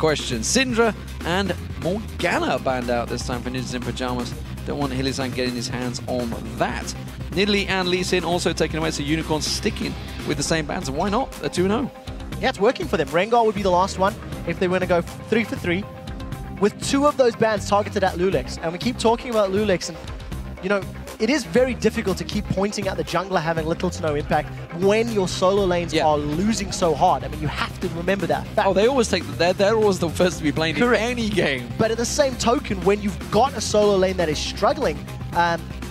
question. Syndra and Morgana banned out this time for Ninjas in Pyjamas. Don't want Hilizan getting his hands on that. Nidalee and Lee Sin also taken away, so Unicorns sticking with the same bans. And why not? They're 2-0. Yeah, it's working for them. Rengar would be the last one if they were to go 3 for 3. With 2 of those bans targeted at Lulix. And we keep talking about Lulix, and, you know, it is very difficult to keep pointing at the jungler having little to no impact when your solo lanes are losing so hard. I mean, you have to remember that fact. Oh, they always take they're always the first to be blamed in any game. But at the same token, when you've got a solo lane that is struggling,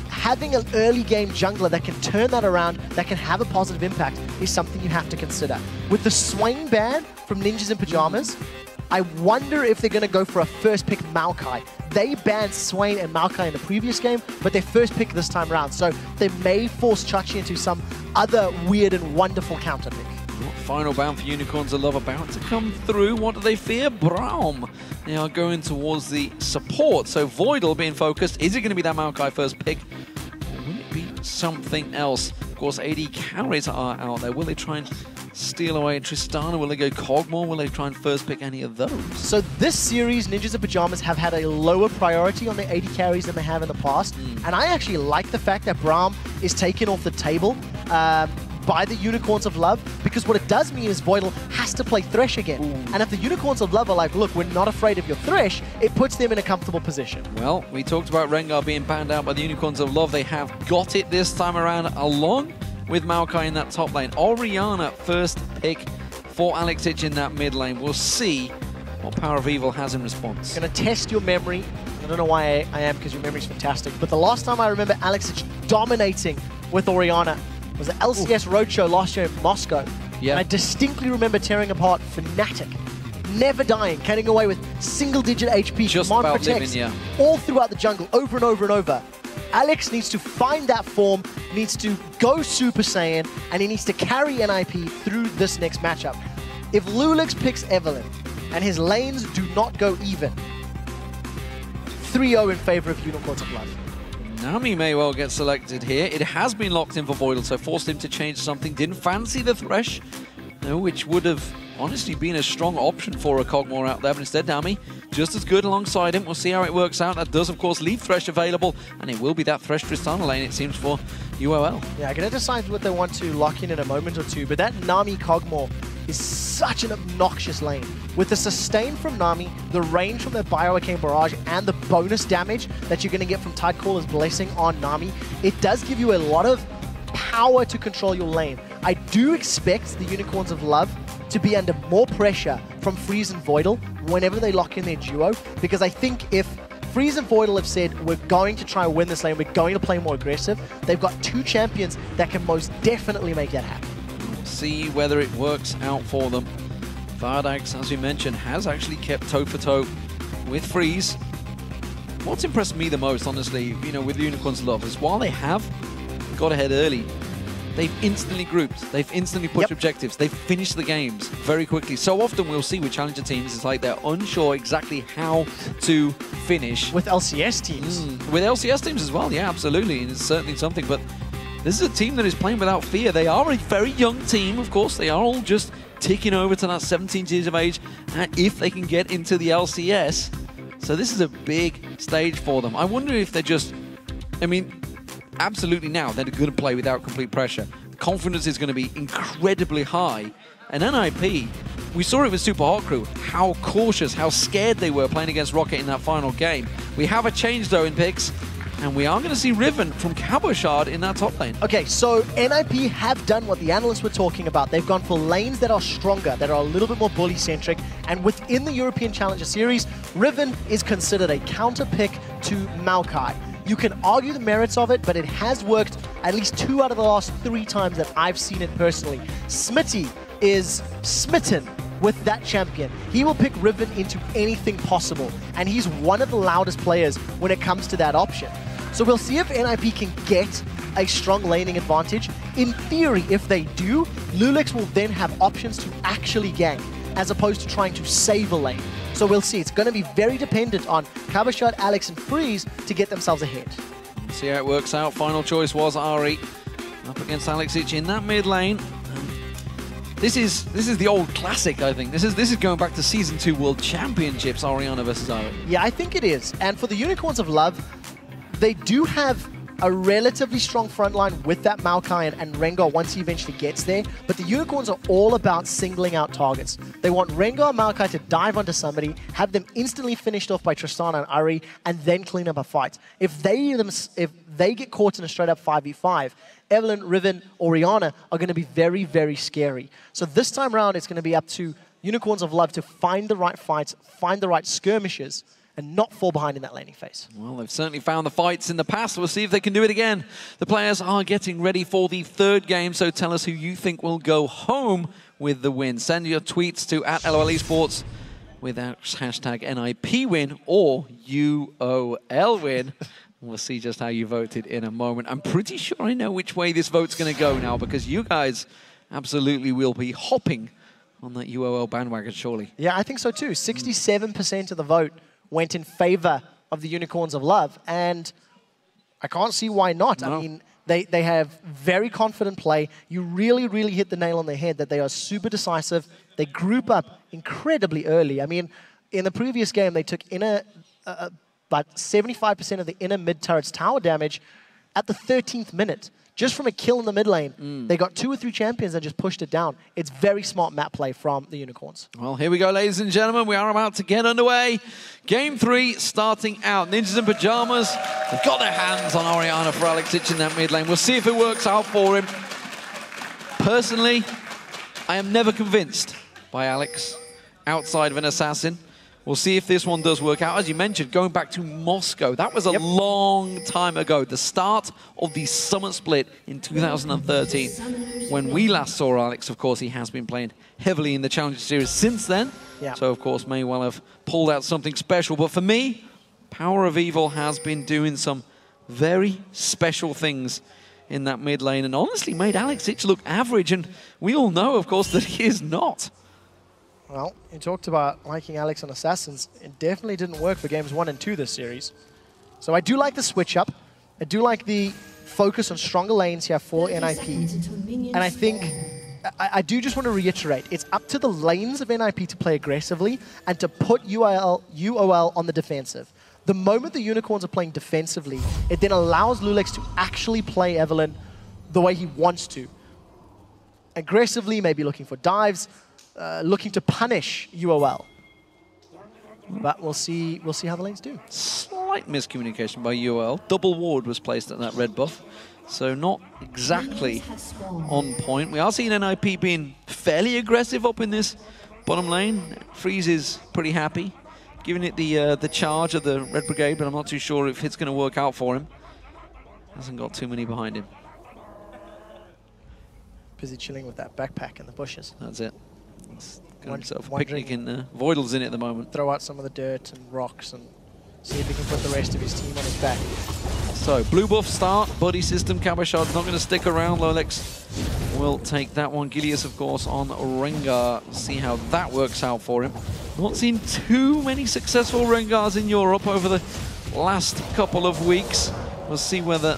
having an early game jungler that can turn that around, that can have a positive impact, is something you have to consider. With the Swain ban from Ninjas in Pyjamas, I wonder if they're going to go for a first pick Maokai. They banned Swain and Maokai in the previous game, but their first pick this time around. So they may force Chachi into some other weird and wonderful counter pick. Final ban for Unicorns of Love about to come through. What do they fear? Braum. They are going towards the support. So Voidal being focused. Is it going to be that Maokai first pick? Or will it be something else? Of course, AD carries are out there. Will they try and steal away Tristana? Will they go Kog'Maw? Will they try and first pick any of those? So this series, Ninjas in Pyjamas have had a lower priority on their AD carries than they have in the past. And I actually like the fact that Braum is taken off the table by the Unicorns of Love, because what it does mean is Voidal has to play Thresh again. And if the Unicorns of Love are like, look, we're not afraid of your Thresh, it puts them in a comfortable position. Well, we talked about Rengar being banned out by the Unicorns of Love. They have got it this time around, along with Maokai in that top lane. Orianna first pick for Alexic in that mid lane. We'll see what Power of Evil has in response. I'm going to test your memory. I don't know why I am, because your memory's fantastic. But the last time I remember Alexic dominating with Orianna was the LCS Roadshow last year in Moscow. Yeah. And I distinctly remember tearing apart Fnatic. Never dying, getting away with single-digit HP, just command about protects, living, all throughout the jungle, over and over and over. Alex needs to find that form, needs to go Super Saiyan, and he needs to carry NIP through this next matchup. If Lulix picks Evelynn, and his lanes do not go even, 3-0 in favor of Unicorns of Love. Nami may well get selected here. It has been locked in for Voidal, so forced him to change something. Didn't fancy the Thresh, no, which would have honestly been a strong option for a Kog'Maw out there, but instead Nami just as good alongside him. We'll see how it works out. That does, of course, leave Thresh available, and it will be that Thresh Tristana lane, it seems, for UOL. Yeah, I'm going to decide what they want to lock in a moment or two, but that Nami Kog'Maw is such an obnoxious lane. With the sustain from Nami, the range from the Bioarcane Barrage, and the bonus damage that you're going to get from Tidecaller's Blessing on Nami, it does give you a lot of power to control your lane. I do expect the Unicorns of Love to be under more pressure from Freeze and Voidal whenever they lock in their duo, because I think if Freeze and Voidal have said, we're going to try and win this lane, we're going to play more aggressive, they've got 2 champions that can most definitely make that happen. See whether it works out for them. Vardax, as we mentioned, has actually kept toe-for-toe with Freeze. What's impressed me the most, honestly, you know, with the Unicorns of Love is while they have got ahead early, they've instantly grouped, they've instantly pushed objectives, they've finished the games very quickly. So often we'll see with challenger teams, it's like they're unsure exactly how to finish. With LCS teams. With LCS teams as well, yeah, absolutely. And it's certainly something, but this is a team that is playing without fear. They are a very young team, of course. They are all just ticking over to that 17 years of age, and if they can get into the LCS. So this is a big stage for them. I wonder if they're just, I mean, absolutely now they're going to play without complete pressure. The confidence is going to be incredibly high. And NIP, we saw it with Super Hot Crew, how cautious, how scared they were playing against Rocket in that final game. We have a change though in picks, and we are going to see Riven from QuickShot in that top lane. Okay, so NIP have done what the analysts were talking about. They've gone for lanes that are stronger, that are a little bit more bully-centric, and within the European Challenger Series, Riven is considered a counter pick to Maokai. You can argue the merits of it, but it has worked at least 2 out of the last 3 times that I've seen it personally. Smitty is smitten with that champion. He will pick Riven into anything possible, and he's one of the loudest players when it comes to that option. So we'll see if NIP can get a strong laning advantage. In theory, if they do, Lulix will then have options to actually gank, as opposed to trying to save a lane. So we'll see. It's going to be very dependent on QuickShot, Alex, and Freeze to get themselves ahead. See how it works out. Final choice was Ari up against Alexic in that mid lane. This is the old classic, I think. This is going back to Season 2 World Championships, Orianna versus Ari. Yeah, I think it is. And for the Unicorns of Love, they do have a relatively strong front line with that Maokai and Rengar once he eventually gets there. But the Unicorns are all about singling out targets. They want Rengar and Maokai to dive onto somebody, have them instantly finished off by Tristana and Ari, and then clean up a fight. If they get caught in a straight-up 5v5, Evelynn, Riven, Orianna are going to be very, very scary. So this time around, it's going to be up to Unicorns of Love to find the right fights, find the right skirmishes, and not fall behind in that laning phase. Well, they've certainly found the fights in the past. We'll see if they can do it again. The players are getting ready for the third game, so tell us who you think will go home with the win. Send your tweets to @LOLesports with hashtag NIPwin or UOLwin. We'll see just how you voted in a moment. I'm pretty sure I know which way this vote's going to go now, because you guys absolutely will be hopping on that UOL bandwagon, surely. Yeah, I think so too. 67% of the vote went in favor of the Unicorns of Love, and I can't see why not. No. I mean, they have very confident play. You really, really hit the nail on the head that they are super decisive. They group up incredibly early. I mean, in the previous game, they took about 75% of the inner mid turret's tower damage at the 13th minute. Just from a kill in the mid lane, they got 2 or 3 champions and just pushed it down. It's very smart map play from the Unicorns. Well, here we go, ladies and gentlemen. We are about to get underway. Game 3 starting out. Ninjas in Pyjamas, they've got their hands on Orianna for Alex in that mid lane. We'll see if it works out for him. Personally, I am never convinced by Alex outside of an assassin. We'll see if this one does work out. As you mentioned, going back to Moscow, that was a long time ago. The start of the summer split in 2013. When we last saw Alex, of course, he has been playing heavily in the Challenger Series since then. Yeah. So, of course, may well have pulled out something special. But for me, Power of Evil has been doing some very special things in that mid lane and honestly made Alex look average. And we all know, of course, that he is not. Well, you talked about liking Alex on Assassins. It definitely didn't work for games 1 and 2 this series. So I do like the switch up. I do like the focus on stronger lanes here for NIP. And I think, I do just want to reiterate, it's up to the lanes of NIP to play aggressively and to put UOL on the defensive. The moment the Unicorns are playing defensively, it then allows Lulex to actually play Evelynn the way he wants to. Aggressively, maybe looking for dives, looking to punish UOL. But we'll see how the lanes do. Slight miscommunication by UOL. Double ward was placed at that red buff, so not exactly on point. We are seeing NIP being fairly aggressive up in this bottom lane. Freeze is pretty happy, giving it the charge of the Red Brigade, but I'm not too sure if it's going to work out for him. Hasn't got too many behind him. Busy chilling with that backpack in the bushes. That's it. Got himself a picnic in Voidal's in it at the moment. Throw out some of the dirt and rocks and see if he can put the rest of his team on his back. So, blue buff start, buddy system, QuickShot's not going to stick around. Lolex will take that one. Gilius, of course, on Rengar. See how that works out for him. Not seen too many successful Rengars in Europe over the last couple of weeks. We'll see whether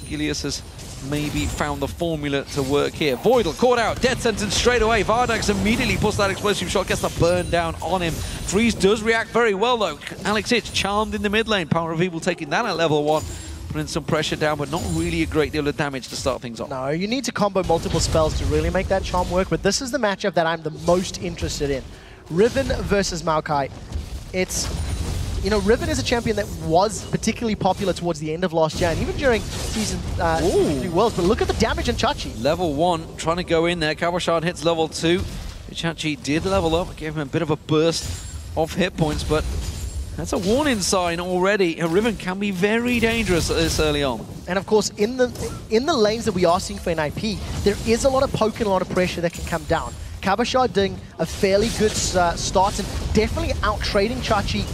Gilius has maybe found the formula to work here. Voidal caught out, death sentence straight away. Vardax immediately puts that explosive shot, gets the burn down on him. Freeze does react very well though. Alex Hitch charmed in the mid lane. Power of Evil taking that at level 1. Putting some pressure down, but not really a great deal of damage to start things off. No, you need to combo multiple spells to really make that charm work, but this is the matchup that I'm the most interested in. Riven versus Maokai. It's, you know, Riven is a champion that was particularly popular towards the end of last year, and even during Season 3 Worlds, but look at the damage on Chachi. Level 1, trying to go in there. QuickShot hits level 2. Chachi did level up, gave him a bit of a burst of hit points, but that's a warning sign already. A Riven can be very dangerous this early on. And of course, in the lanes that we are seeing for NIP, there is a lot of poke and a lot of pressure that can come down. QuickShot doing a fairly good start and definitely out-trading Chachi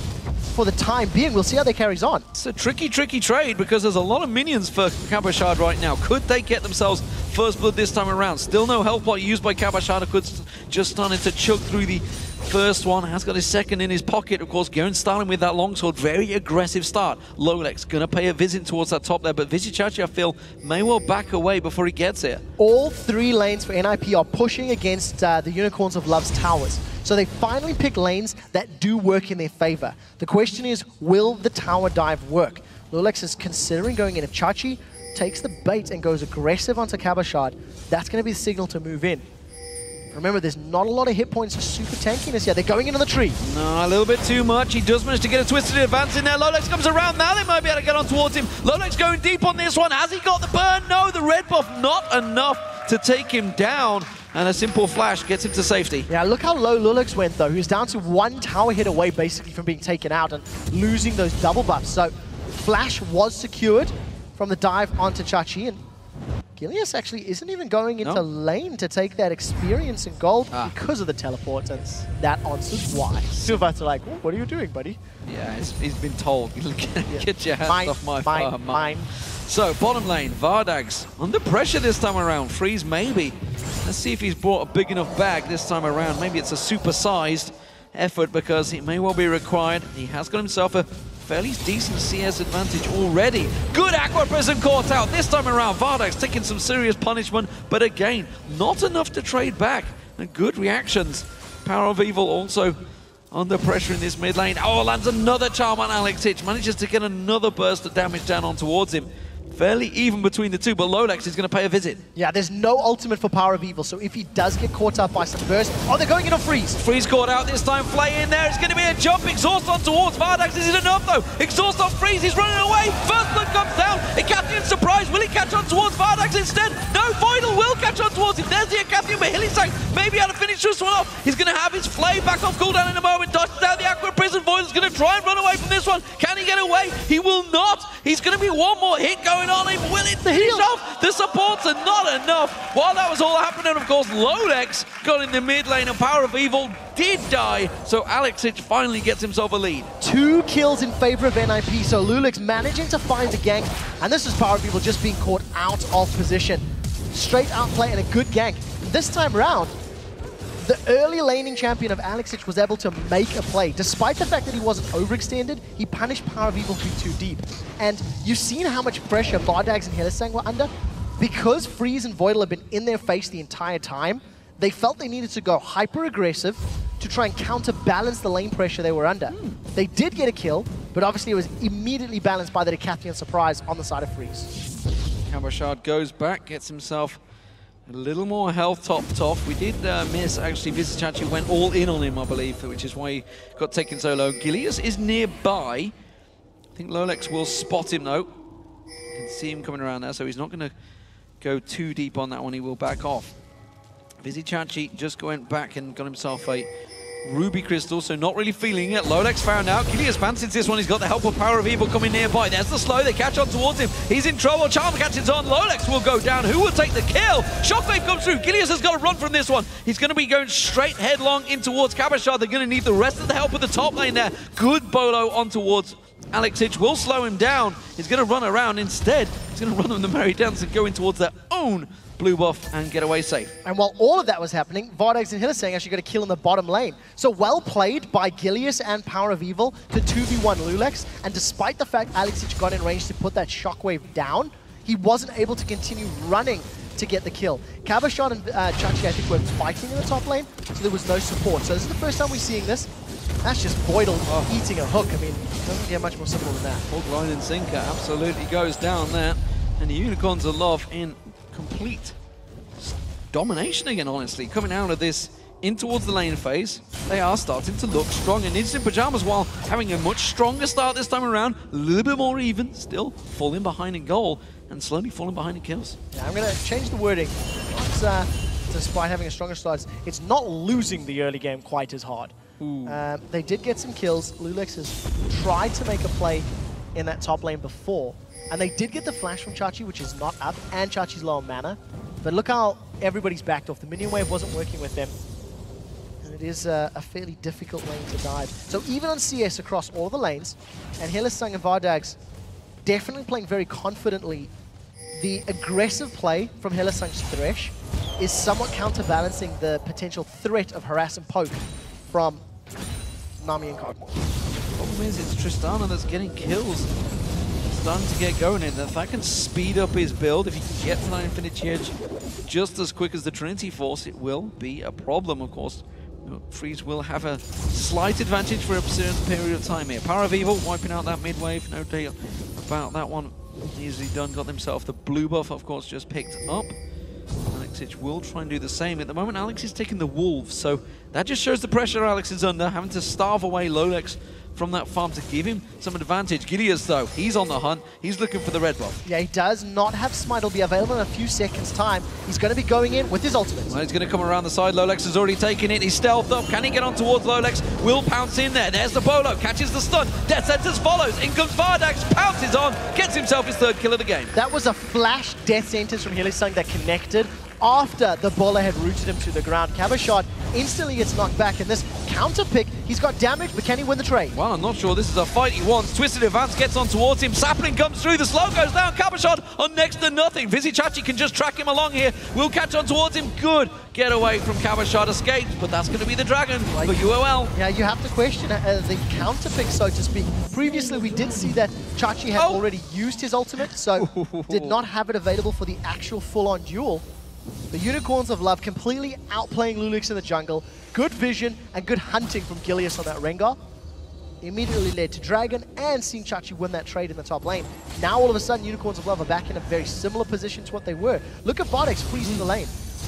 for the time being. We'll see how that carries on. It's a tricky trade because there's a lot of minions for QuickShot right now. Could they get themselves first blood this time around? Still no health pot used by QuickShot. Just starting to chug through the first one, has got his second in his pocket. Of course, Garen starting with that longsword, very aggressive start. Lolex going to pay a visit towards that top there, but Vizichachi, I feel, may well back away before he gets here. All 3 lanes for NIP are pushing against the Unicorns of Love's towers. So they finally pick lanes that do work in their favor. The question is, will the tower dive work? Lolex is considering going in. If Chachi takes the bait and goes aggressive onto QuickShot, that's going to be the signal to move in. Remember, there's not a lot of hit points for super tankiness yet. They're going into the tree. No, a little bit too much. He does manage to get a twisted advance in there. Lolex comes around. Now they might be able to get on towards him. Lolex going deep on this one. Has he got the burn? No, the red buff not enough to take him down. And a simple flash gets him to safety. Yeah, look how low Lolex went, though. He was down to 1 tower hit away, basically, from being taken out and losing those double buffs. So flash was secured from the dive onto Chachi, and Gilius actually isn't even going into lane to take that experience in gold because of the teleport, and that answers why. Two of us are like, oh, what are you doing, buddy? Yeah, he's been told, get your hands off my farm. Mine. So, bottom lane, Vardag's under pressure this time around. Freeze, maybe. Let's see if he's brought a big enough bag this time around. Maybe it's a super-sized effort because it may well be required. He has got himself a fairly decent CS advantage already. Good Aqua Prism caught out this time around. Vardag's taking some serious punishment, but again, not enough to trade back. And good reactions. Power of Evil also under pressure in this mid lane. Oh, lands another charm on Alex Hitch. Manages to get another burst of damage down on towards him. Fairly even between the two, but Lolex is going to pay a visit. Yeah, there's no ultimate for Power of Evil, so if he does get caught up by some burst... Oh, they're going in on Freeze! Freeze caught out this time, Flay in there. It's going to be a jump. Exhaust on towards Vardax. Is it enough, though? Exhaust on Freeze. He's running away. First blood comes down. Icathian surprise. Will he catch on towards Vardax instead? No, Voidal will catch on towards him. There's the Icathian, but Hillisang maybe able to finish this one off. He's going to have his Flay back off cooldown in a moment. Dodges down the Aqua Prison. Voidal's going to try and run away from this one. Can he get away? He will not. He's going to be one more hit going on him. Will it finish off? The supports are not enough. While that was all happening, of course, Lolex got in the mid lane and Power of Evil did die. So Alex Hitch finally gets himself a lead. 2 kills in favor of NIP. So Lolex managing to find a gank. And this is Power of Evil just being caught out of position. Straight outplay and a good gank. This time around, the early laning champion of Alex Hitch was able to make a play. Despite the fact that he wasn't overextended, he punished Power of Evil being too deep. And you've seen how much pressure Vardags and Hillisang were under. Because Freeze and Voidal have been in their face the entire time, they felt they needed to go hyper-aggressive to try and counterbalance the lane pressure they were under. They did get a kill, but obviously it was immediately balanced by the Decathlon surprise on the side of Freeze. QuickShot goes back, gets himself a little more health topped off. We did miss, actually, Vizichachi went all in on him, I believe, which is why he got taken so low. Gilius is nearby. I think Lolex will spot him, though. You can see him coming around there, so he's not going to go too deep on that one. He will back off. Vizichachi just went back and got himself a Ruby Crystal, so not really feeling it. Lolex found out. Gilius fancies this one. He's got the help of Power of Evil coming nearby. There's the slow. They catch on towards him. He's in trouble. Charm catches on. Lolex will go down. Who will take the kill? Shockwave comes through. Gilius has got to run from this one. He's going to be going straight headlong in towards QuickShot. They're going to need the rest of the help of the top lane there. Good bolo on towards Alex Hitch. Will slow him down. He's going to run around. Instead, he's going to run on the Merry Dance and go in towards their own blue buff and get away safe. And while all of that was happening, Vardags and Hillisang actually got a kill in the bottom lane. So well played by Gilius and Power of Evil to 2v1 Lulex, and despite the fact Alex Hitch got in range to put that shockwave down, he wasn't able to continue running to get the kill. QuickShot and Chachi, I think, were fighting in the top lane, so there was no support. So this is the first time we're seeing this. That's just Voidal eating a hook. I mean, it doesn't get much more simple than that. Hook, line, and sinker absolutely goes down there. And the Unicorns of Love in complete domination again, honestly. Coming out of this in towards the lane phase, they are starting to look strong. And Instant Pyjamas, while having a much stronger start this time around, a little bit more even, still falling behind in goal and slowly falling behind in kills. Yeah, I'm going to change the wording. Despite having a stronger start, it's not losing the early game quite as hard. They did get some kills. Lulex has tried to make a play in that top lane before, and they did get the flash from Chachi, which is not up, and Chachi's low on mana. But look how everybody's backed off. The minion wave wasn't working with them. And it is a fairly difficult lane to dive. So even on CS across all the lanes, and Hillisang and Vardags definitely playing very confidently, the aggressive play from Hillisang's Thresh is somewhat counterbalancing the potential threat of harass and poke from Nami and Cogmore. The problem is it's Tristana that's getting kills. Starting to get going in. If that can speed up his build, if he can get to that Infinity Edge just as quick as the Trinity Force, it will be a problem, of course. Freeze will have a slight advantage for a certain period of time here. Power of Evil wiping out that mid-wave, no doubt about that one. Easily done, got himself the blue buff, of course, just picked up. Alex will try and do the same. At the moment, Alex is taking the Wolves, so that just shows the pressure Alex is under, having to starve away Lolex from that farm to give him some advantage. Gideas, though, he's on the hunt. He's looking for the red buff. Yeah, he does not have Smite. Will be available in a few seconds' time. He's going to be going in with his ultimate. Well, he's going to come around the side. Lolex has already taken it. He's stealthed up. Can he get on towards Lolex? Will pounce in there. There's the Bolo. Catches the stun. Death Sentence follows. In comes Vardax. Pounces on. Gets himself his third kill of the game. That was a flash Death Sentence from Hylissang that connected after the Bolo had rooted him to the ground. QuickShot instantly gets knocked back, and this counter pick, he's got damage, but can he win the trade? Well, I'm not sure this is a fight he wants. Twisted Advance gets on towards him. Sapling comes through. The slow goes down. QuickShot on next to nothing. Vizichachi can just track him along here. Will catch on towards him. Good get away from QuickShot. Escapes, but that's going to be the dragon for UOL. Yeah, you have to question the counter pick, so to speak. Previously, we did see that Chachi had already used his ultimate, so did not have it available for the actual full-on duel. The Unicorns of Love completely outplaying Lulix in the jungle. Good vision and good hunting from Gilius on that Rengar. Immediately led to Dragon and seeing Chachi win that trade in the top lane. Now all of a sudden Unicorns of Love are back in a very similar position to what they were. Look at Vardax freezing the lane.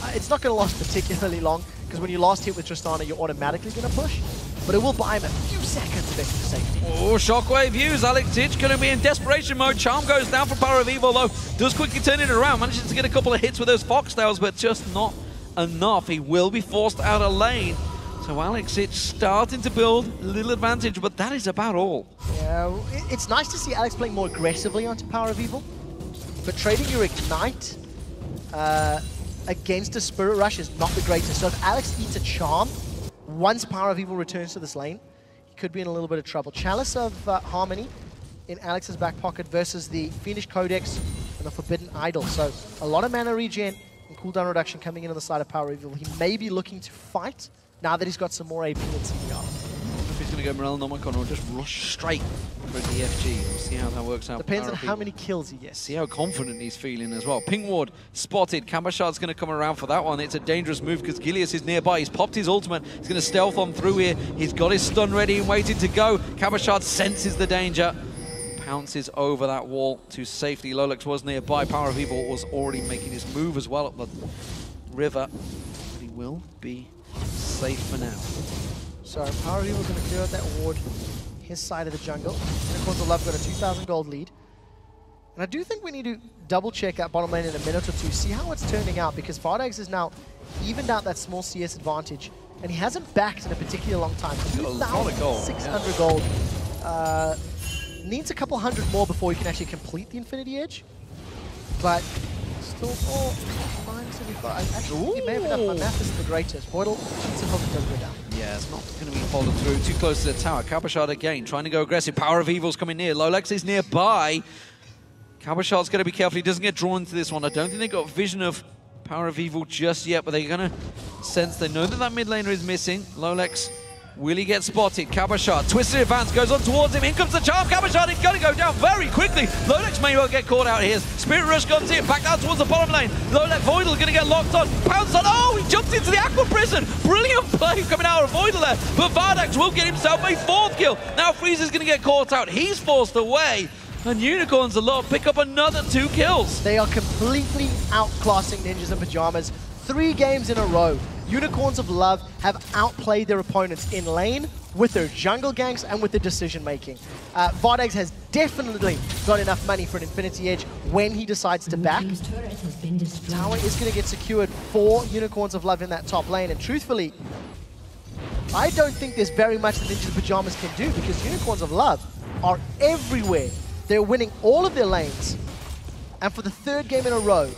It's not going to last particularly long, because when you last hit with Tristana, you're automatically going to push. But it will buy him a few seconds of extra safety. Oh, shockwave views. Alex Ditch going to be in desperation mode. Charm goes down for Power of Evil, though. Does quickly turn it around. Manages to get a couple of hits with those Foxtails, but just not enough. He will be forced out of lane. So Alex Ditch starting to build a little advantage, but that is about all. Yeah, it's nice to see Alex playing more aggressively onto Power of Evil. But trading your Ignite against a Spirit Rush is not the greatest. So if Alex eats a Charm, once Power of Evil returns to this lane, he could be in a little bit of trouble. Chalice of Harmony in Alex's back pocket versus the Fiendish Codex and the Forbidden Idol. So a lot of mana regen and cooldown reduction coming in on the side of Power of Evil. He may be looking to fight now that he's got some more AP and CDR. If he's going to go Morel Nomicon or just rush straight for the FG. We'll see how that works out. Depends on how many kills he gets. See how confident he's feeling as well. Pink Ward spotted. QuickShot's going to come around for that one. It's a dangerous move because Gilius is nearby. He's popped his ultimate. He's going to stealth on through here. He's got his stun ready and waiting to go. QuickShot senses the danger. Pounces over that wall to safety. Lolex was nearby. Power of Evil was already making his move as well up the river. But he will be safe for now. So Power of Evil is going to clear out that ward, his side of the jungle. Unicorns of Love got a 2,000 gold lead. And I do think we need to double check that bottom lane in a minute or two, see how it's turning out, because Vardax is now evened out that small CS advantage, and he hasn't backed in a particularly long time. 2,600 gold. Needs a couple hundred more before he can actually complete the Infinity Edge. But still, actually, he may have enough. My math isn't the greatest. Boydle shoots and hopes it doesn't go down. Yeah, it's not going to be followed through. Too close to the tower. QuickShot again, trying to go aggressive. Power of Evil's coming near. Lolex is nearby. QuickShot's got to be careful. He doesn't get drawn into this one. I don't think they got vision of Power of Evil just yet, but they're going to sense. They know that that mid laner is missing. Lolex, will he get spotted? QuickShot, twisted advance, goes on towards him. In comes the charm. QuickShot is going to go down very quickly. Lolex may well get caught out here. Spirit Rush comes in, back down towards the bottom lane. Lolex, Voidal going to get locked on. Pounce on. Oh, he jumps into the Aqua Prison. Brilliant play coming out of Voidal there. But Vardax will get himself a 4th kill. Now Freeze is going to get caught out. He's forced away. And Unicorns of Love pick up another 2 kills. They are completely outclassing Ninjas and Pyjamas. 3 games in a row. Unicorns of Love have outplayed their opponents in lane with their jungle ganks and with their decision making. Vardax has definitely got enough money for an Infinity Edge when he decides to back. Tower is going to get secured for Unicorns of Love in that top lane, and truthfully, I don't think there's very much that Ninjas and Pyjamas can do, because Unicorns of Love are everywhere. They're winning all of their lanes, and for the 3rd game in a row,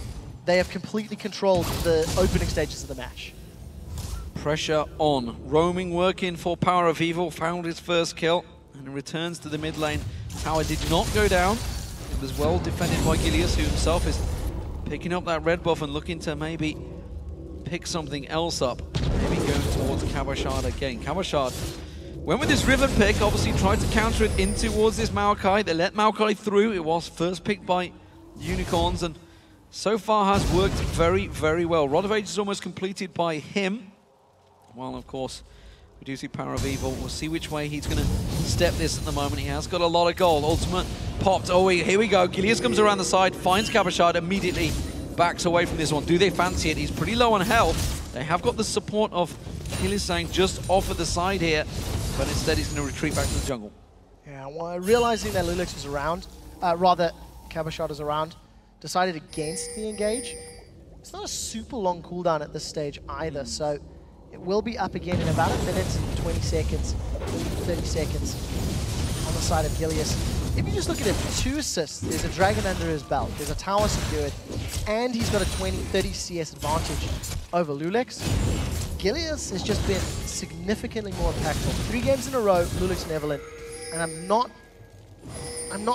they have completely controlled the opening stages of the match. Pressure on. Roaming working for Power of Evil, found his 1st kill, and returns to the mid lane. Tower did not go down. It was well defended by Gilius, who himself is picking up that red buff and looking to maybe pick something else up. Maybe going towards towards QuickShot again. QuickShot went with this Riven pick, obviously tried to counter it in towards this Maokai. They let Maokai through. It was first picked by Unicorns, and so far has worked very, very well. Rod of Ages is almost completed by him. Well, of course, we do see Power of Evil. We'll see which way he's going to step this at the moment. He has got a lot of gold. Ultimate popped. Oh, here we go. Gilius comes around the side, finds QuickShot, immediately backs away from this one. Do they fancy it? He's pretty low on health. They have got the support of Hylissang just off of the side here, but instead he's going to retreat back to the jungle. Yeah, well, realizing that Lulix was around, rather QuickShot is around, decided against the engage. It's not a super long cooldown at this stage either, so it will be up again in about a minute, 20 seconds, 30 seconds on the side of Gilius. If you just look at it, 2 assists, there's a dragon under his belt, there's a tower secured, and he's got a 20-30 CS advantage over Lulix. Gilius has just been significantly more impactful. 3 games in a row, Lulix and Evelyn, and I'm not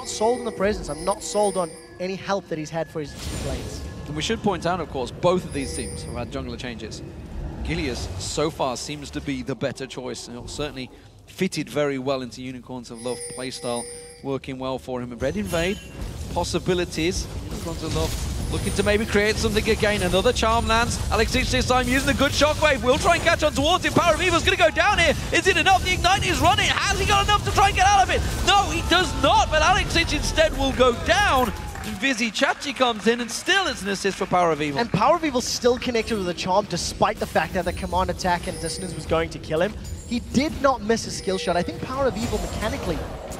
sold on the presence. I'm not sold on any help that he's had for his team lanes. And we should point out, of course, both of these teams have had jungler changes. Gilius so far seems to be the better choice, and certainly fitted very well into Unicorns of Love playstyle, working well for him. Red Invade, possibilities. Unicorns of Love looking to maybe create something again. Another charm lands. EpicSkillshot this time using the good shockwave. Will try and catch on towards him. Power of Evil's going to go down here. Is it enough? The Ignite is running. Has he got enough to try and get out of it? No, he does not, but EpicSkillshot instead will go down. Vizichachi comes in, and still it's an assist for Power of Evil. And Power of Evil still connected with the charm, despite the fact that the command attack and dissonance was going to kill him. He did not miss his skill shot. I think Power of Evil mechanically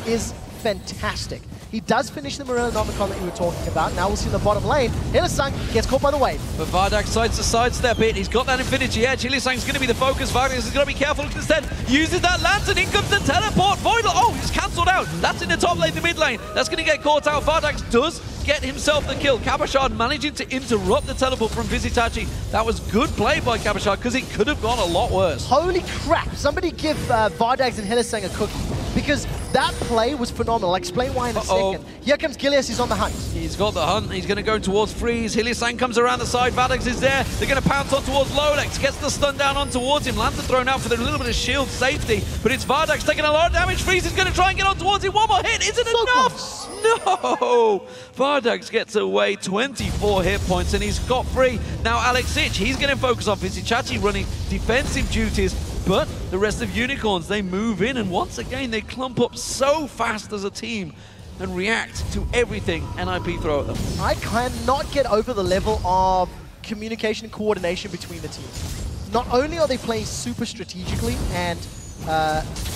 is fantastic. He does finish the Morello Nomicon that you were talking about. Now we'll see in the bottom lane. Hylissang gets caught by the wave. But Vardak decides to sidestep it. He's got that Infinity Edge. Hylissang's going to be the focus. Vardak is going to be careful. Instead, uses that Lantern. In comes the teleport. Voidal. Oh, he's cancelled out. That's in the top lane, the mid lane. That's going to get caught out. Vardak does get himself the kill. QuickShot managing to interrupt the teleport from Vizichachi. That was good play by QuickShot, because it could have gone a lot worse. Holy crap. Somebody give Vardags and Hylissang a cookie, because that play was phenomenal. I'll explain why in a second. Here comes Gilius, he's on the hunt. He's got the hunt. He's going to go towards Freeze. Hylissang comes around the side. Vardags is there. They're going to pounce on towards Lolex. Gets the stun down on towards him. Lantern thrown out for a little bit of shield safety, but it's Vardags taking a lot of damage. Freeze is going to try and get on towards him. One more hit. Is it enough? No! Vardags gets away. 24 hit points, and he's got free. Now EpicSkillshot, he's going to focus on Vizichachi running defensive duties, but the rest of Unicorns, they move in, and once again, they clump up so fast as a team and react to everything NIP throw at them. I cannot get over the level of communication and coordination between the teams. Not only are they playing super strategically and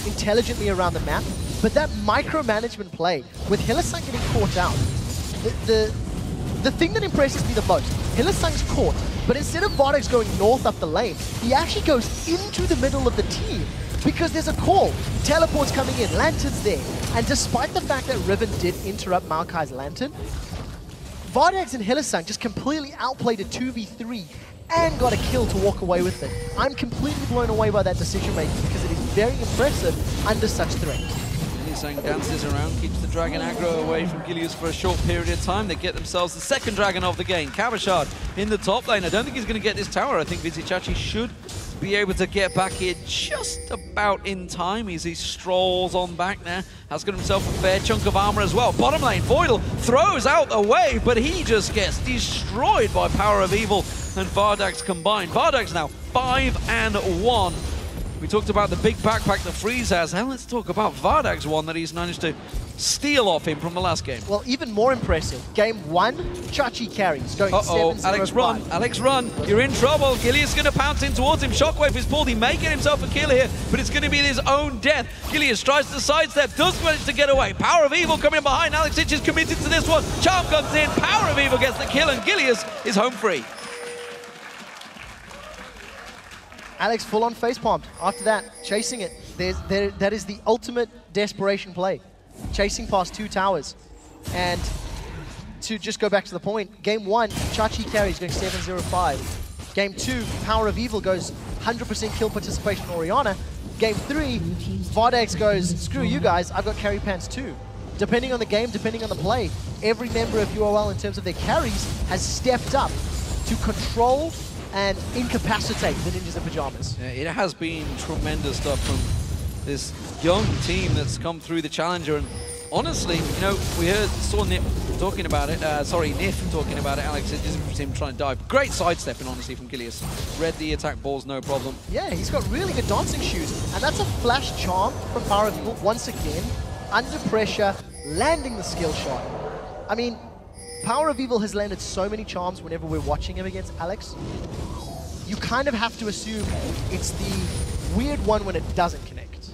intelligently around the map, but that micromanagement play with Hylissang getting caught out. The thing that impresses me the most, Hylissang's caught, but instead of Vardags going north up the lane, he actually goes into the middle of the team, because there's a call. Teleport's coming in, Lantern's there, and despite the fact that Riven did interrupt Maokai's Lantern, Vardags and Hylissang just completely outplayed a 2v3 and got a kill to walk away with it. I'm completely blown away by that decision making, because it is very impressive under such threat. Hylissang dances around, keeps the dragon aggro away from Gilius for a short period of time. They get themselves the second dragon of the game. QuickShot in the top lane. I don't think he's going to get this tower. I think Vizichachi should be able to get back here just about in time as he strolls on back there. Has got himself a fair chunk of armor as well. Bottom lane, Voidal throws out the wave, but he just gets destroyed by Power of Evil and Vardags combined. Vardags now 5-1. We talked about the big backpack that Freeze has. Now let's talk about Vardags one that he's managed to steal off him from the last game. Well, even more impressive. Game 1, Chachi carries, going 7-0-5. Alex run, Alex run. You're in trouble. Gilius going to pounce in towards him. Shockwave is pulled. He may get himself a kill here, but it's going to be his own death. Gilius tries to sidestep, does manage to get away. Power of Evil coming in behind. EpicSkillshot is committed to this one. Charm comes in. Power of Evil gets the kill, and Gilius is home free. Alex full on facepalmed. After that, chasing it. That is the ultimate desperation play. Chasing past 2 towers. And to just go back to the point, game 1, Chachi carries going 7-0-5. Game 2, Power of Evil goes 100% kill participation Orianna. Game 3, Vardags goes, screw you guys, I've got carry pants too. Depending on the game, depending on the play, every member of UOL in terms of their carries has stepped up to control and incapacitate the Ninjas in Pyjamas. Yeah, it has been tremendous stuff from this young team that's come through the Challenger. And honestly, you know, we saw Nif talking about it. Nif talking about it. Alex, it just him trying to dive. Great sidestepping, honestly, from Gilius. Read the attack balls, no problem. Yeah, he's got really good dancing shoes, and that's a flash charm from Power of Evil once again, under pressure, landing the skill shot. I mean, Power of Evil has landed so many charms whenever we're watching him against Alex. You kind of have to assume it's the weird one when it doesn't connect.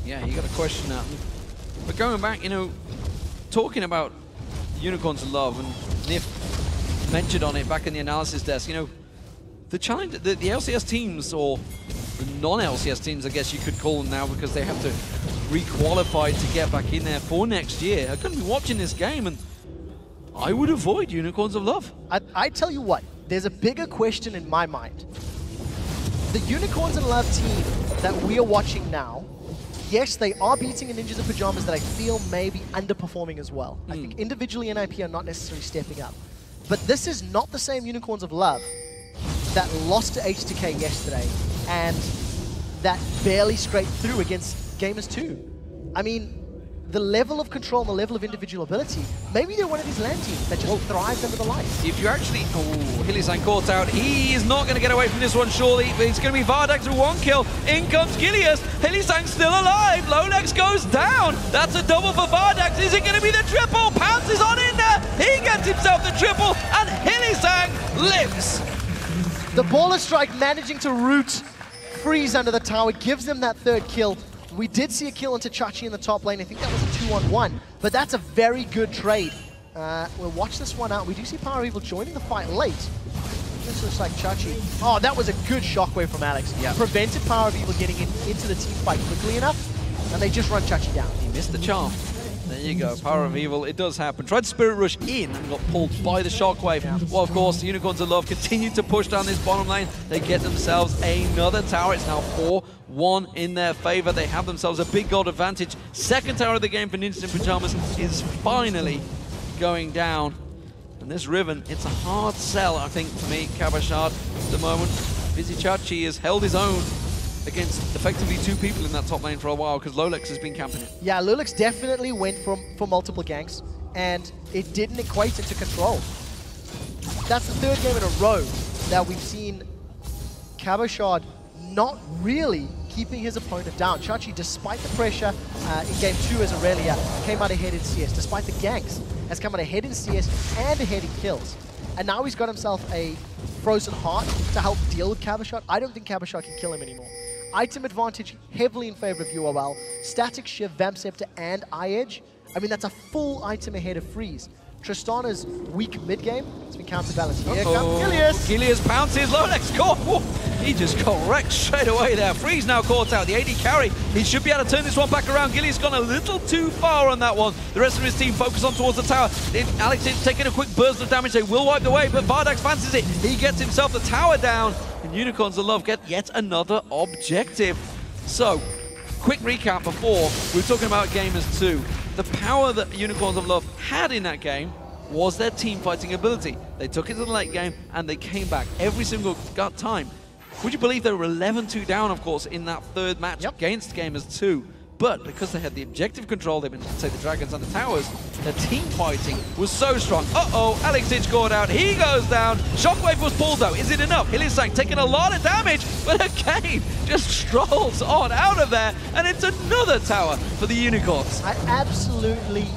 Yeah, you got to question that. But going back, you know, talking about Unicorns of Love, and Nif mentioned on it back in the analysis desk, you know, the challenge, the LCS teams, or the non-LCS teams, I guess you could call them now, because they have to re-qualify to get back in there for next year, are going to be watching this game, and I would avoid Unicorns of Love. I tell you what, there's a bigger question in my mind. The Unicorns of Love team that we are watching now, yes, they are beating a Ninjas in Pyjamas that I feel may be underperforming as well. I think individually NIP are not necessarily stepping up. But this is not the same Unicorns of Love that lost to H2K yesterday and that barely scraped through against Gamers 2. I mean, the level of control and the level of individual ability, maybe they're one of these LAN teams that just thrives under the lights. If you actually... Oh, Hillisang caught out. He is not going to get away from this one, surely. But it's going to be Vardax with one kill. In comes Gilius. Hillisang's still alive. Lolex goes down. That's a double for Vardax. Is it going to be the triple? Pounce is on in there. He gets himself the triple. And Hillisang lives. The Baller Strike managing to root Freeze under the tower gives them that third kill. We did see a kill into Chachi in the top lane. I think that was a 2-on-1, but that's a very good trade. We'll watch this one out. We do see Power of Evil joining the fight late. This looks like Chachi. Oh, that was a good shockwave from Alex. Yep. Prevented Power of Evil getting into the team fight quickly enough, and they just run Chachi down. He missed the charm. There you go, Power of Evil, it does happen. Tried to Spirit Rush in and got pulled by the Shockwave. Yeah. Well, of course, the Unicorns of Love continue to push down this bottom lane. They get themselves another tower. It's now 4-1 in their favor. They have themselves a big gold advantage. Second tower of the game for Ninjas in Pyjamas is finally going down. And this Riven, it's a hard sell, I think, for me, QuickShot, at the moment. Busy Chachi has held his own against effectively two people in that top lane for a while, because Lolex has been camping it. Yeah, Lolex definitely went for multiple ganks, and it didn't equate into control. That's the third game in a row that we've seen QuickShot not really keeping his opponent down. Chachi, despite the pressure in game 2 as Aurelia, came out ahead in CS. Despite the ganks, has come out ahead in CS and ahead in kills. And now he's got himself a Frozen Heart to help deal with QuickShot. I don't think QuickShot can kill him anymore. Item advantage heavily in favor of UOL. Static Shift, Vamp Scepter, and Eye-Edge. I mean, that's a full item ahead of Freeze. Tristana's weak mid-game has been counterbalanced. Here comes Gilius! Gilius pounces, Lolex caught! Whoa. He just got wrecked straight away there. Freeze now caught out, the AD carry. He should be able to turn this one back around. Gilius gone a little too far on that one. The rest of his team focus on towards the tower. Alex is taking a quick burst of damage. They will wipe the way, but Vardax fancies it. He gets himself the tower down. And Unicorns of Love get yet another objective. So, quick recap before, we were talking about Gamers 2. The power that Unicorns of Love had in that game was their team fighting ability. They took it to the late game and they came back every single time. Would you believe they were 11-2 down, of course, in that third match against Gamers 2? But because they had the objective control, they've been able to take the dragons and the towers, their team fighting was so strong. Uh-oh, Alex Itch got out, he goes down. Shockwave was pulled though, is it enough? Hillisang taking a lot of damage, but again, just strolls on out of there, and it's another tower for the Unicorns. I absolutely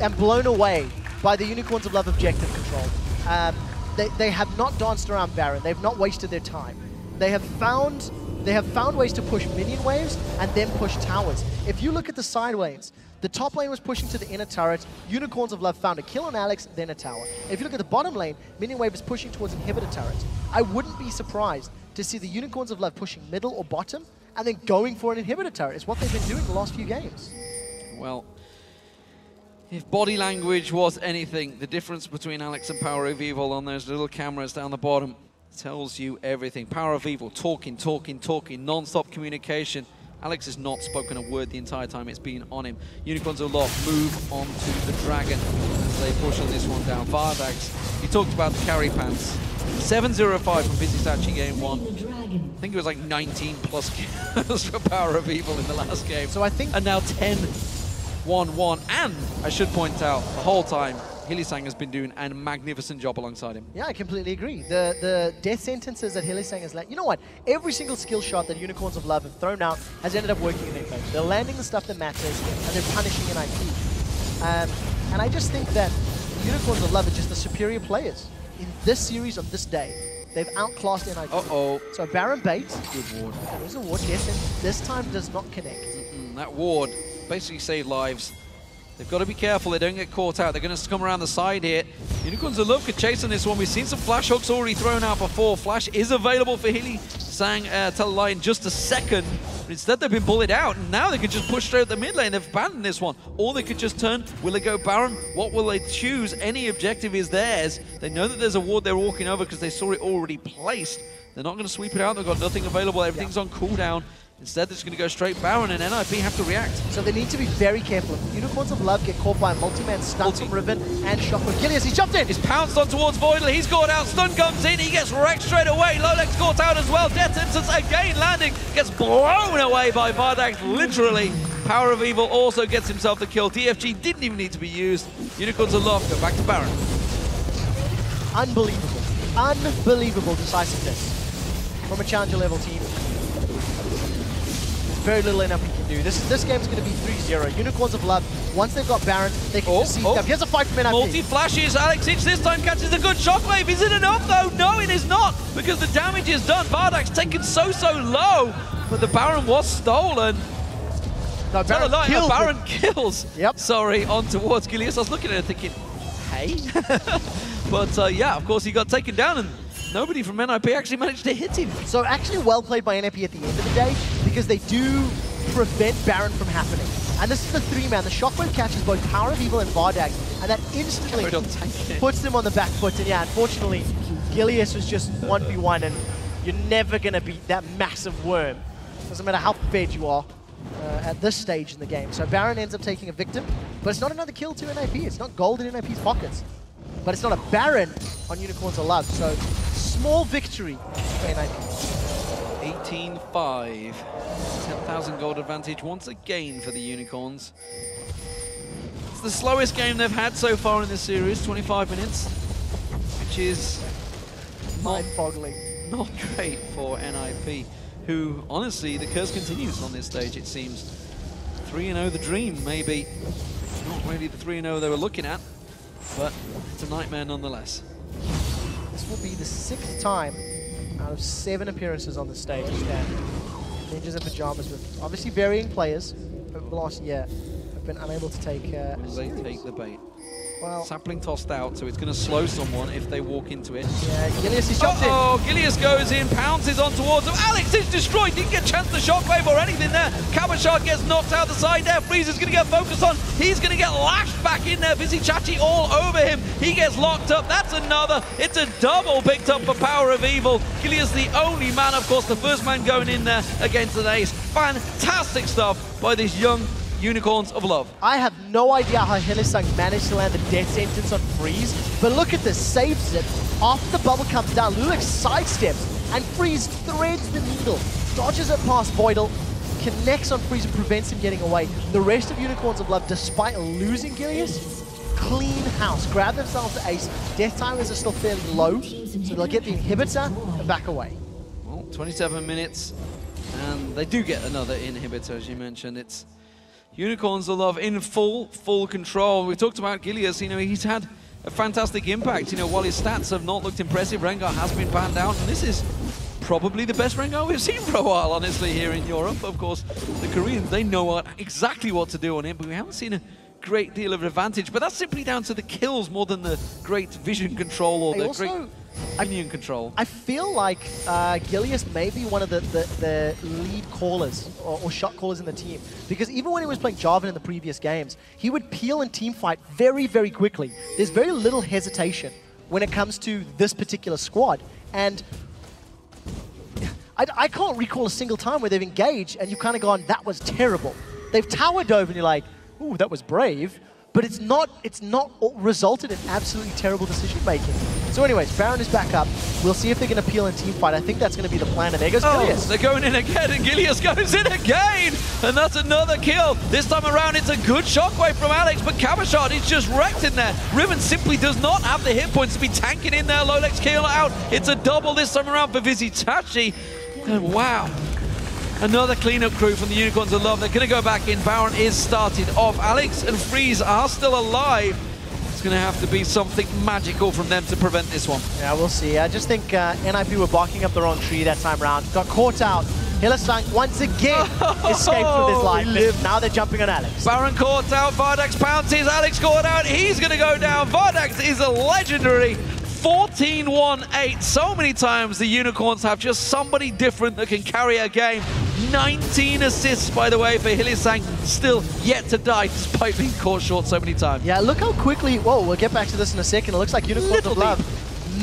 am blown away by the Unicorns of Love objective control. They have not danced around Baron, they've not wasted their time. They have found ways to push minion waves and then push towers. If you look at the side lanes, the top lane was pushing to the inner turret. Unicorns of Love found a kill on Alex, then a tower. If you look at the bottom lane, minion wave is pushing towards inhibitor turret. I wouldn't be surprised to see the Unicorns of Love pushing middle or bottom and then going for an inhibitor turret. It's what they've been doing the last few games. Well, if body language was anything, the difference between Alex and Power of Evil on those little cameras down the bottom tells you everything. Power of Evil, talking, non-stop communication. Alex has not spoken a word the entire time it's been on him. Unicorns of Love move onto the dragon as they push on this one down. Vardax, he talked about the carry pants. 7-0-5 from Pizisachi game 1. I think it was like 19 plus kills for Power of Evil in the last game. So I think... And now 10-1-1. And I should point out, the whole time, Hylissang has been doing a magnificent job alongside him. Yeah, I completely agree. The death sentences that Hylissang has landed, you know what? Every single skill shot that Unicorns of Love have thrown out has ended up working in their favor. They're landing the stuff that matters, and they're punishing NIP. And I just think that Unicorns of Love are just the superior players in this series on this day. They've outclassed NIP. Uh-oh. So Baron bait. Good ward. There's a ward, yes, and this time does not connect. That ward basically saved lives. They've got to be careful they don't get caught out. They're going to come around the side here. Unicorns of Love could chase on this one. We've seen some flash hooks already thrown out before. Flash is available for Hylissang, tell a lie in just a second. But instead they've been bullied out, and now they can just push straight the mid lane. They've abandoned this one. Or they could just turn. Will they go Baron? What will they choose? Any objective is theirs. They know that there's a ward they're walking over because they saw it already placed. They're not going to sweep it out. They've got nothing available. Everything's on cooldown. Instead, they're just going to go straight Baron, and NIP have to react. So they need to be very careful. If Unicorns of Love get caught by a multi-man stun from Riven and Shockwave. Gilius, he's jumped in! He's pounced on towards Voidal. He's caught out. Stun comes in. He gets wrecked straight away. Lolex caught out as well. Death sentence again landing. Gets blown away by Vardax, literally. Power of Evil also gets himself the kill. TFG didn't even need to be used. Unicorns of Love go back to Baron. Unbelievable. Unbelievable decisiveness from a challenger level team. Very little NIP can do. This game's going to be 3-0. Unicorns of Love, once they've got Baron, they can just see stuff. Here's a fight from NIP. Multi-flashes. Alex Hitch this time catches a good shockwave. Is it enough, though? No, it is not, because the damage is done. Vardak's taken so low, but the Baron was stolen. No, Baron kills. Yep. Sorry, on towards Gilius. I was looking at it thinking, hey? But yeah, of course, he got taken down, and nobody from NIP actually managed to hit him. So actually well played by NIP at the end of the day, because they do prevent Baron from happening. And this is the 3-man. The Shockwave catches both Power of Evil and Vardag, and that instantly puts them on the back foot. And yeah, unfortunately, Gilius was just 1v1, and you're never going to beat that massive worm. Doesn't matter how fed you are at this stage in the game. So Baron ends up taking a victim, but it's not another kill to NIP. It's not gold in NIP's pockets. But it's not a Baron on Unicorns of Love, so small victory for NIP. 18-5. 10,000 gold advantage once again for the Unicorns. It's the slowest game they've had so far in this series, 25 minutes, which is mind-boggling. Not great for NIP, who, honestly, the curse continues on this stage, it seems. 3-0 the dream, maybe. Not really the 3-0 they were looking at, but it's a nightmare nonetheless. This will be the 6th time out of 7 appearances on the stage that Ninjas and Pyjamas, with obviously varying players over the last year, have been unable to take Will they take the bait? Well, sapling tossed out, so it's going to slow someone if they walk into it. Yeah, Gilius is jumped in. Oh, Gilius goes in, pounces on towards him. Alex is destroyed. Didn't get a chance to shockwave or anything there. Kabashard gets knocked out the side there. Freeze is going to get focused on. He's going to get lashed back in there. Pizisachi all over him. He gets locked up. That's another. It's a double picked up for Power of Evil. Gilius the only man, of course, the first man going in there against an ace. Fantastic stuff by this young Unicorns of Love. I have no idea how Hylissang managed to land the death sentence on Freeze, but look at this, saves it. After the bubble comes down, Lulex sidesteps, and Freeze threads the needle, dodges it past Voidal, connects on Freeze and prevents him getting away. The rest of Unicorns of Love, despite losing Gilius, clean house, grab themselves the ace. Death timers are still fairly low, so they'll get the inhibitor and back away. Well, 27 minutes, and they do get another inhibitor, as you mentioned. It's Unicorns of Love in full control. We talked about Gilius, you know, he's had a fantastic impact. You know, while his stats have not looked impressive, Rengar has been banned out, and this is probably the best Rengar we've seen for a while, honestly, here in Europe. Of course, the Koreans, they know exactly what to do on him, but we haven't seen a great deal of advantage. But that's simply down to the kills more than the great vision control or the great minion control. I feel like Gilius may be one of the lead callers or shot callers in the team, because even when he was playing Jarvan in the previous games, he would peel and team fight very, very quickly. There's very little hesitation when it comes to this particular squad, and I can't recall a single time where they've engaged and you've kind of gone, that was terrible. They've tower dove and you're like, ooh, that was brave. But it's not resulted in absolutely terrible decision making. So anyways, Baron is back up. We'll see if they can appeal in team fight. I think that's going to be the plan. And there goes Gilius. They're going in again, and Gilius goes in again! And that's another kill. This time around, it's a good shockwave from Alex, but QuickShot is just wrecked in there. Riven simply does not have the hit points to be tanking in there. Lolex kill out. It's a double this time around for Vizitachi. And wow. Another cleanup crew from the Unicorns of Love. They're going to go back in. Baron is started off. Alex and Freeze are still alive. It's going to have to be something magical from them to prevent this one. Yeah, we'll see. I just think NIP were barking up their own tree that time round. Got caught out. Hylissang once again escaped with his life. Now they're jumping on Alex. Baron caught out. Vardax pounces. Alex caught out. He's going to go down. Vardax is a legendary 14-1-8. So many times the Unicorns have just somebody different that can carry a game. 19 assists, by the way, for Hylissang. Still yet to die despite being caught short so many times. Yeah, look how quickly... Whoa, we'll get back to this in a second. It looks like Unicorns of Love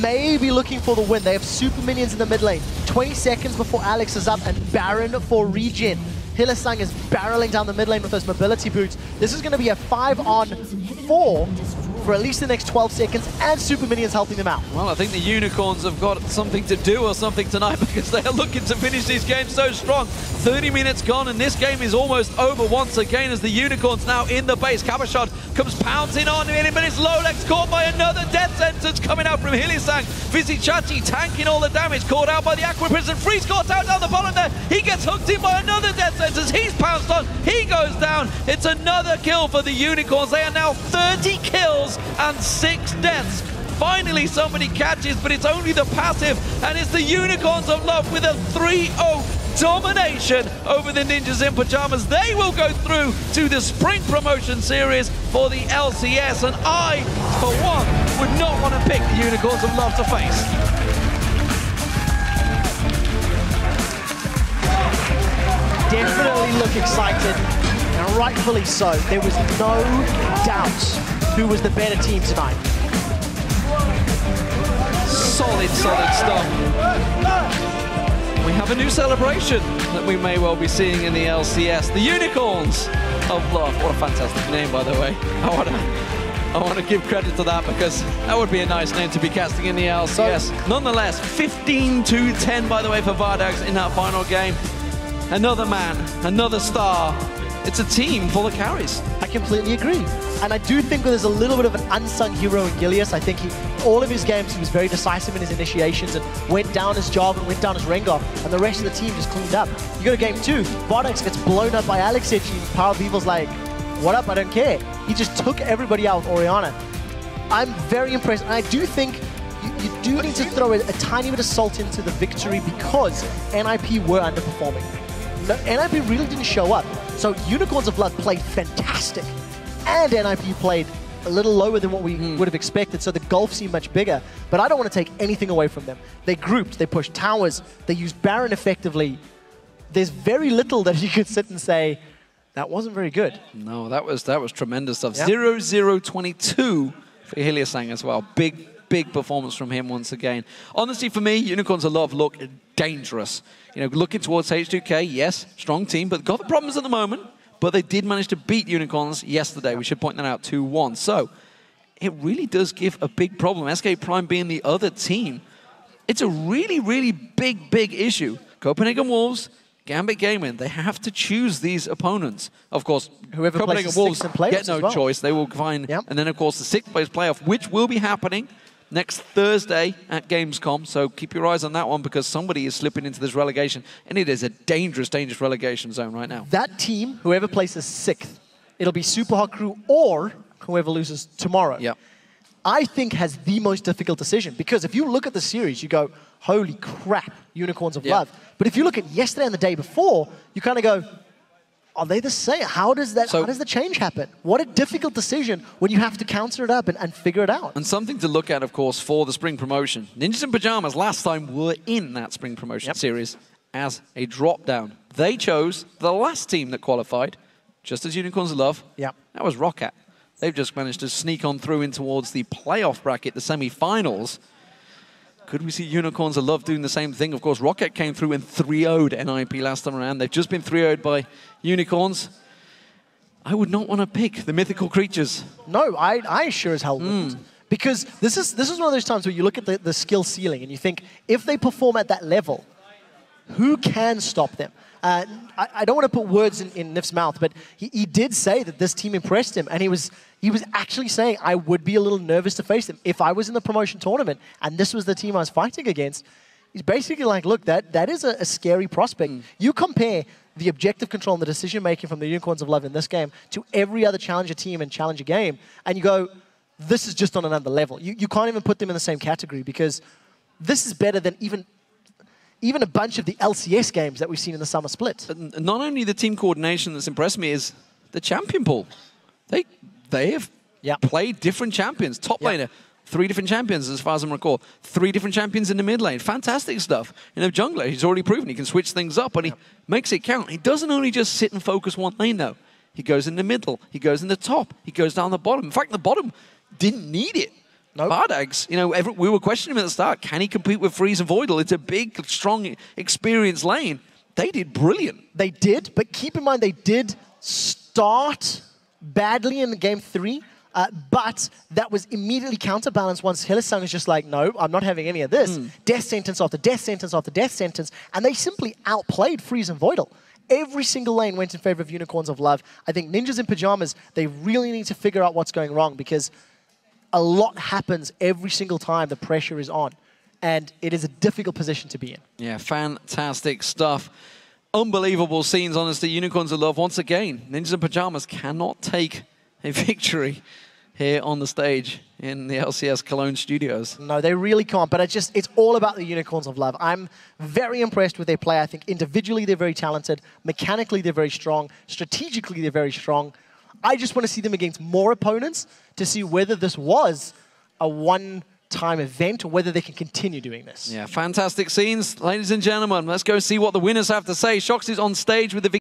may be looking for the win. They have super minions in the mid lane. 20 seconds before Alex is up, and Baron for regen. Hylissang is barreling down the mid lane with those mobility boots. This is going to be a 5-on-4 for at least the next 12 seconds, and super minions helping them out. Well, I think the Unicorns have got something to do or something tonight, because they are looking to finish these games so strong. 30 minutes gone, and this game is almost over once again as the Unicorns now in the base. QuickShot comes pouncing on in, but it's Lolex caught by another death sentence coming out from Hylissang. Vizitachi tanking all the damage, caught out by the Aqua Prison. Freeze caught out down the bottom there. He gets hooked in by another death sentence. He's pounced on. He goes down. It's another kill for the Unicorns. They are now 30 kills and 6 deaths. Finally somebody catches, but it's only the passive, and it's the Unicorns of Love with a 3-0 domination over the Ninjas in Pyjamas. They will go through to the Spring Promotion Series for the LCS, and I, for one, would not want to pick the Unicorns of Love to face. Definitely look excited, and rightfully so. There was no doubt who was the better team tonight. Solid stuff. We have a new celebration that we may well be seeing in the LCS. The Unicorns of Love. What a fantastic name, by the way. I want to give credit to that, because that would be a nice name to be casting in the LCS. So, nonetheless, 15-10, by the way, for Vardax in that final game. Another man, another star. It's a team full of carries. I completely agree. And I do think there's a little bit of an unsung hero in Gilius. I think all of his games, he was very decisive in his initiations and went down his job and went down his Rengar, and the rest of the team just cleaned up. You go to game 2, Vardax gets blown up by Alex and Power of Evil's like, what up, I don't care. He just took everybody out with Orianna. I'm very impressed, and I do think you do need to throw a tiny bit of salt into the victory, because NIP were underperforming. NIP really didn't show up. So Unicorns of Blood played fantastic, and NIP played a little lower than what we would have expected, so the gulf seemed much bigger. But I don't want to take anything away from them. They grouped, they pushed towers, they used Baron effectively. There's very little that you could sit and say, that wasn't very good. No, that was tremendous stuff. Yep. 0-0-22 for Hylissang as well. Big performance from him once again. Honestly, for me, Unicorns of Love look dangerous. You know, looking towards H2K, yes, strong team, but got the problems at the moment. But they did manage to beat Unicorns yesterday. We should point that out, 2-1. So it really does give a big problem. SK Prime being the other team, it's a really big issue. Copenhagen Wolves, Gambit Gaming, they have to choose these opponents. Of course, whoever Copenhagen plays the Wolves get no choice. They will find, and then of course the 6th place playoff, which will be happening next Thursday at Gamescom. So keep your eyes on that one, because somebody is slipping into this relegation, and it is a dangerous relegation zone right now. That team, whoever places 6th, it'll be Super Hot Crew or whoever loses tomorrow. Yep. I think has the most difficult decision, because if you look at the series, you go, holy crap, Unicorns of Love. But if you look at yesterday and the day before, you kind of go, are they the same? How does the change happen? What a difficult decision when you have to counter it up and figure it out. And something to look at, of course, for the Spring Promotion. Ninjas in Pyjamas last time were in that Spring Promotion series as a drop-down. They chose the last team that qualified, just as Unicorns of Love. Yep. That was Roccat. They've just managed to sneak on through in towards the playoff bracket, the semi-finals. Could we see Unicorns of Love doing the same thing? Of course, Roccat came through and 3-0'd NIP last time around. They've just been 3-0'd by Unicorns. I would not want to pick the mythical creatures. No, I sure as hell wouldn't. Because this is one of those times where you look at the skill ceiling and you think, if they perform at that level, who can stop them? I don't want to put words in Nif's mouth, but he did say that this team impressed him, and he was actually saying, I would be a little nervous to face them. If I was in the promotion tournament and this was the team I was fighting against, he's basically like, look, that is a scary prospect. You compare the objective control and the decision-making from the Unicorns of Love in this game to every other Challenger team and Challenger game, and you go, this is just on another level. You can't even put them in the same category, because this is better than even a bunch of the LCS games that we've seen in the summer split. Not only the team coordination that's impressed me is the champion pool. They have played different champions. Top laner, 3 different champions as far as I recall. 3 different champions in the mid lane. Fantastic stuff. You know, jungler, he's already proven he can switch things up, and he makes it count. He doesn't only just sit and focus one lane, though. He goes in the middle. He goes in the top. He goes down the bottom. In fact, the bottom didn't need it. Nope. Bardags, you know, we were questioning him at the start. Can he compete with Freeze and Voidal? It's a big, strong, experienced lane. They did brilliant. They did, but keep in mind they did start badly in game 3, but that was immediately counterbalanced once Hylissang was just like, no, I'm not having any of this. Death sentence after death sentence after death sentence, and they simply outplayed Freeze and Voidal. Every single lane went in favor of Unicorns of Love. I think Ninjas in Pyjamas, they really need to figure out what's going wrong, because a lot happens every single time the pressure is on, and it is a difficult position to be in. Yeah, fantastic stuff. Unbelievable scenes, honestly. Unicorns of Love, once again, Ninjas in Pyjamas cannot take a victory here on the stage in the LCS Cologne studios. No, they really can't, but it's all about the Unicorns of Love. I'm very impressed with their play. I think individually they're very talented, mechanically they're very strong, strategically they're very strong. I just want to see them against more opponents to see whether this was a one-time event or whether they can continue doing this. Yeah, fantastic scenes. Ladies and gentlemen, let's go see what the winners have to say. Shox is on stage with the